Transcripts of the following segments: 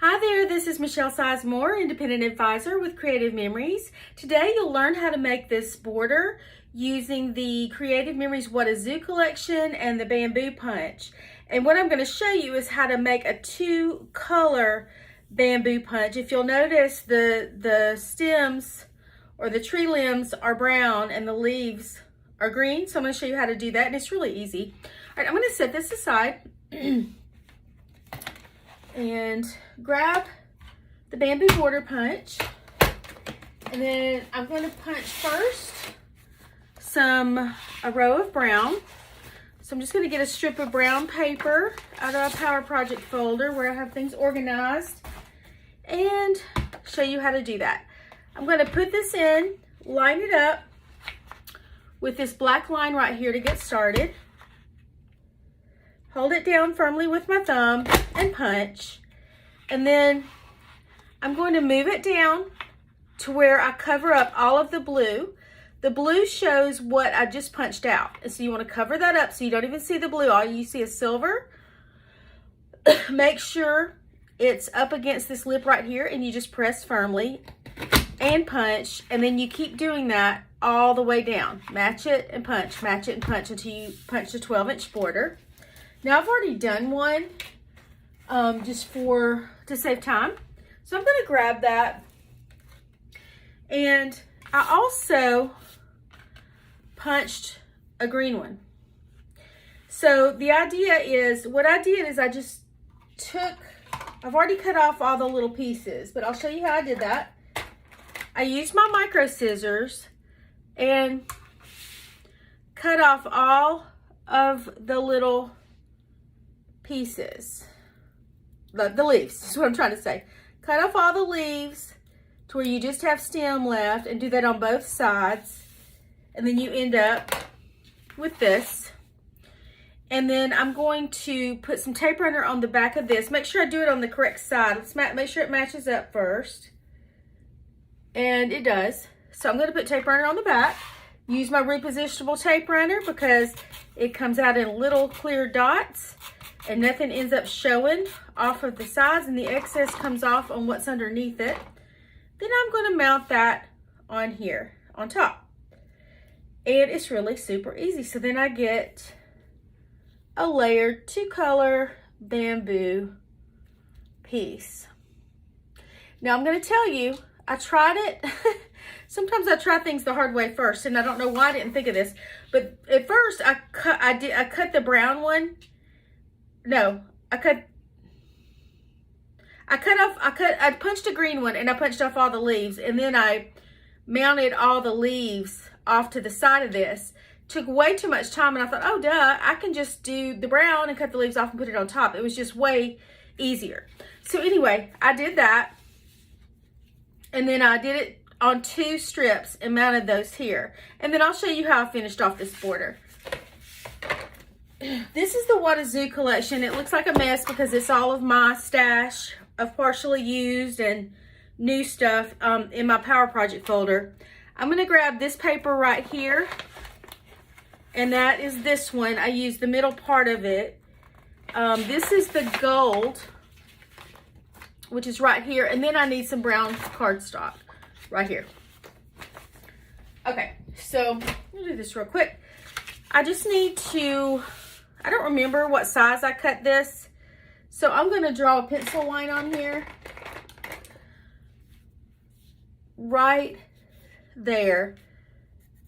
Hi there, this is Michelle Sizemore, Independent Advisor with Creative Memories. Today you'll learn how to make this border using the Creative Memories What a Zoo collection and the bamboo punch. And what I'm going to show you is how to make a two-color bamboo punch. If you'll notice, the stems or the tree limbs are brown and the leaves are green. So I'm going to show you how to do that, and it's really easy. All right, I'm going to set this aside and grab the bamboo border punch, and then I'm going to punch first a row of brown. So I'm just going to get a strip of brown paper out of a Power Project folder where I have things organized and show you how to do that. I'm going to put this in, line it up with this black line right here to get started. Hold it down firmly with my thumb and punch. And then I'm going to move it down to where I cover up all of the blue. The blue shows what I just punched out. And so you want to cover that up so you don't even see the blue. All you see is silver. Make sure it's up against this lip right here, and you just press firmly and punch. And then you keep doing that all the way down. Match it and punch until you punch a 12-inch border. Now I've already done one just to save time. So I'm going to grab that. And I also punched a green one. So the idea is, what I did is I just I've already cut off all the little pieces, but I'll show you how I did that. I used my micro scissors and cut off all of the little pieces, the leaves is what I'm trying to say. Cut off all the leaves to where you just have stem left, and do that on both sides, and then you end up with this. And then I'm going to put some tape runner on the back of this. Make sure I do it on the correct side. Let's make sure it matches up first, and it does. So I'm going to put tape runner on the back. Use my repositionable tape runner because it comes out in little clear dots and nothing ends up showing off of the sides, and the excess comes off on what's underneath it. Then I'm going to mount that on here on top, and it's really super easy. So then I get a layered two-color bamboo piece. Now I'm going to tell you, I tried it. Sometimes I try things the hard way first, and I don't know why I didn't think of this. But at first, I cut the brown one. No, I punched a green one, and I punched off all the leaves, and then I mounted all the leaves off to the side of this. Took way too much time, and I thought, oh duh, I can just do the brown and cut the leaves off and put it on top. It was just way easier. So anyway, I did that, and then I did it on 2 strips and mounted those here. And then I'll show you how I finished off this border. This is the What a Zoo collection. It looks like a mess because it's all of my stash of partially used and new stuff in my Power Project folder. I'm going to grab this paper right here, and that is this one. I used the middle part of it. This is the gold, which is right here, and then I need some brown cardstock right here. Okay, so I'll do this real quick. I just need to, I don't remember what size I cut this, so I'm going to draw a pencil line on here right there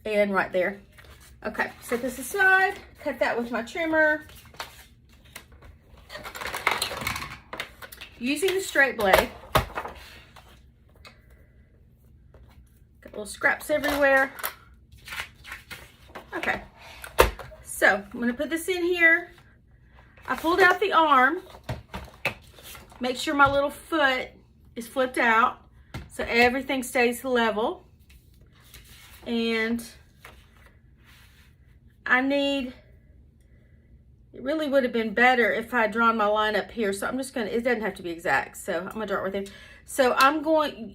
and right there. Okay, set this aside, cut that with my trimmer. Using the straight blade. Got little scraps everywhere. Okay, so I'm going to put this in here. I pulled out the arm. Make sure my little foot is flipped out so everything stays level. And it really would have been better if I had drawn my line up here. So I'm just going to, it doesn't have to be exact. So I'm going to draw it right there. So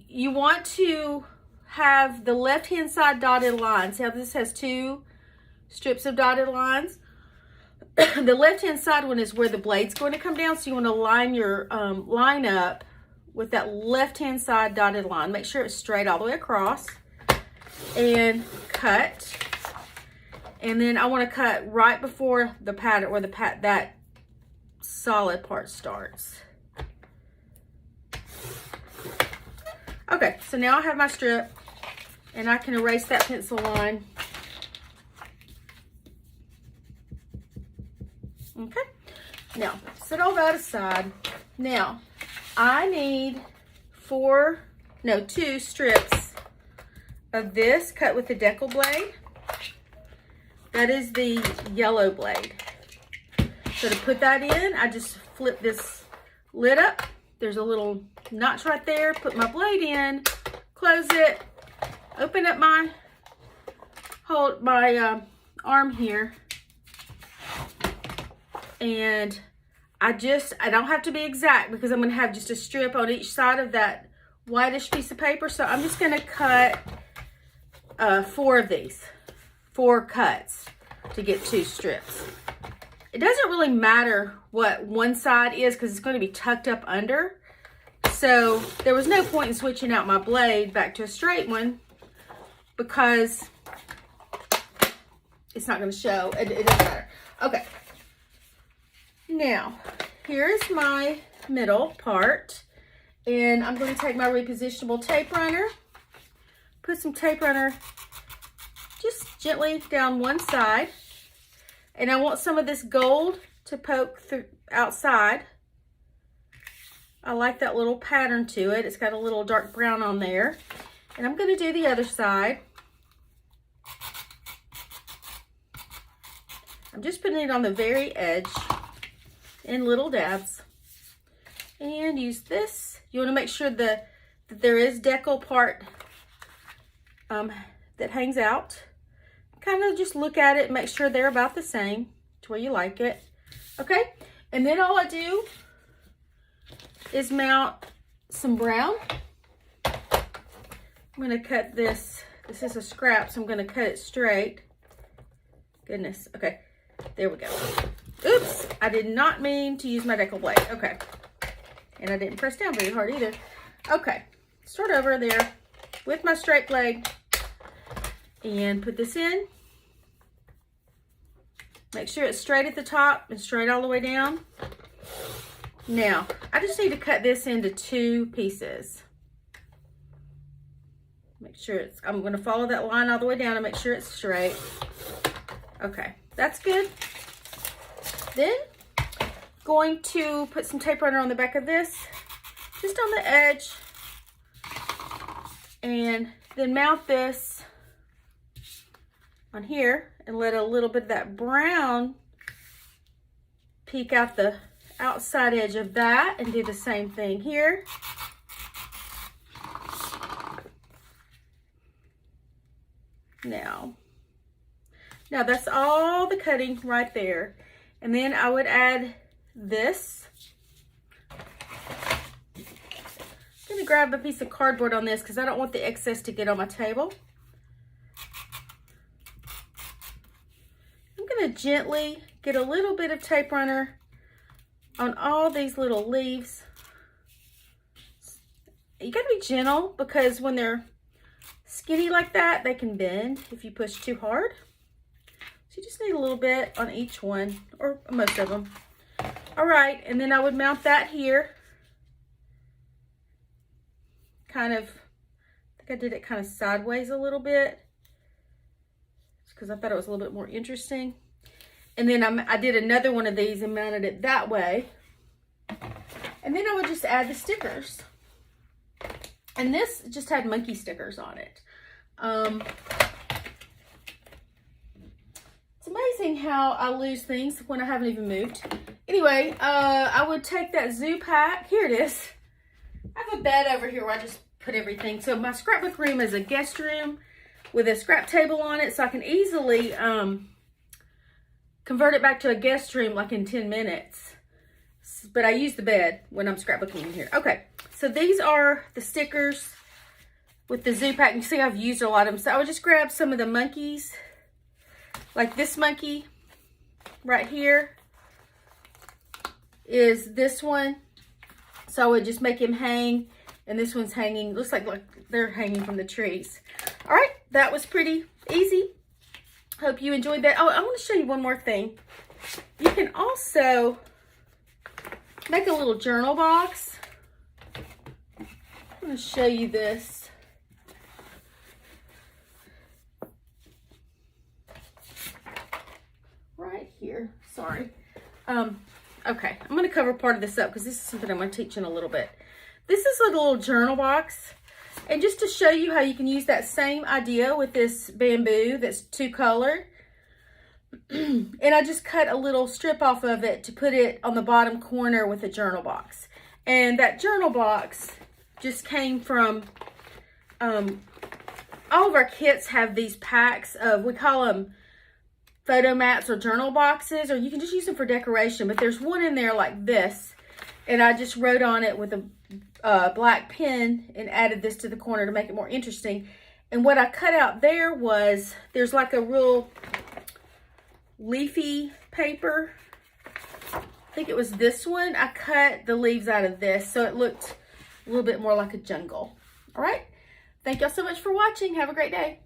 you want to have the left-hand side dotted line. See how this has 2 strips of dotted lines? The left-hand side one is where the blade's going to come down, so you want to line your line up with that left-hand side dotted line. Make sure it's straight all the way across. And cut. And then I want to cut right before the pattern, where that solid part starts. Okay, so now I have my strip, and I can erase that pencil line. Okay, now set all that aside. Now I need 2 strips of this cut with the decal blade. That is the yellow blade. So to put that in, I just flip this lid up. There's a little notch right there. Put my blade in, close it, open up my arm here. And I don't have to be exact because I'm going to have just a strip on each side of that whitish piece of paper. So I'm just going to cut 4 of these, 4 cuts to get 2 strips. It doesn't really matter what one side is because it's going to be tucked up under. So there was no point in switching out my blade back to a straight one because it's not going to show. It doesn't matter. Okay. Now, here's my middle part, and I'm going to take my repositionable tape runner, put some tape runner just gently down one side, and I want some of this gold to poke through outside. I like that little pattern to it. It's got a little dark brown on there, and I'm going to do the other side. I'm just putting it on the very edge in little dabs, and use this. You want to make sure that there is decal part that hangs out. Kind of just look at it and make sure they're about the same to where you like it. Okay, and then all I do is mount some brown. I'm going to cut this. This is a scrap, so I'm going to cut it straight. Goodness. Okay, there we go. Oops, I did not mean to use my decal blade. Okay, and I didn't press down very hard either. Okay, start over there with my straight blade and put this in. Make sure it's straight at the top and straight all the way down. Now, I just need to cut this into 2 pieces. Make sure I'm going to follow that line all the way down and make sure it's straight. Okay, that's good. Then, going to put some tape runner on the back of this, just on the edge, and then mount this on here and let a little bit of that brown peek out the outside edge of that, and do the same thing here. Now that's all the cutting right there. And then I would add this. I'm gonna grab a piece of cardboard on this because I don't want the excess to get on my table. I'm gonna gently get a little bit of tape runner on all these little leaves. You gotta be gentle because when they're skinny like that, they can bend if you push too hard. So you just need a little bit on each one, or most of them. All right, and then I would mount that here. Kind of, I think I did it kind of sideways a little bit, because I thought it was a little bit more interesting. And then I did another one of these and mounted it that way. And then I would just add the stickers. And this just had monkey stickers on it. It's amazing how I lose things when I haven't even moved. Anyway, I would take that zoo pack. Here it is. I have a bed over here where I just put everything. So my scrapbook room is a guest room with a scrap table on it, so I can easily convert it back to a guest room like in 10 minutes. But I use the bed when I'm scrapbooking in here. Okay, so these are the stickers with the zoo pack. You see I've used a lot of them. So I would just grab some of the monkeys, like this monkey right here is this one. So I would just make him hang, and this one's hanging, looks like they're hanging from the trees. All right, that was pretty easy. Hope you enjoyed that. Oh, I want to show you one more thing. You can also make a little journal box. I'm going to show you this. Right here. Sorry. Okay, I'm going to cover part of this up because this is something I'm going to teach in a little bit. This is like a little journal box. And just to show you how you can use that same idea with this bamboo that's 2-colored. And I just cut a little strip off of it to put it on the bottom corner with a journal box. And that journal box just came from, all of our kits have these packs of, we call them photo mats or journal boxes, or you can just use them for decoration. But there's one in there like this. And I just wrote on it with a black pen and added this to the corner to make it more interesting. And what I cut out there was, there's like a real leafy paper. I think it was this one. I cut the leaves out of this so it looked a little bit more like a jungle. All right. Thank y'all so much for watching. Have a great day.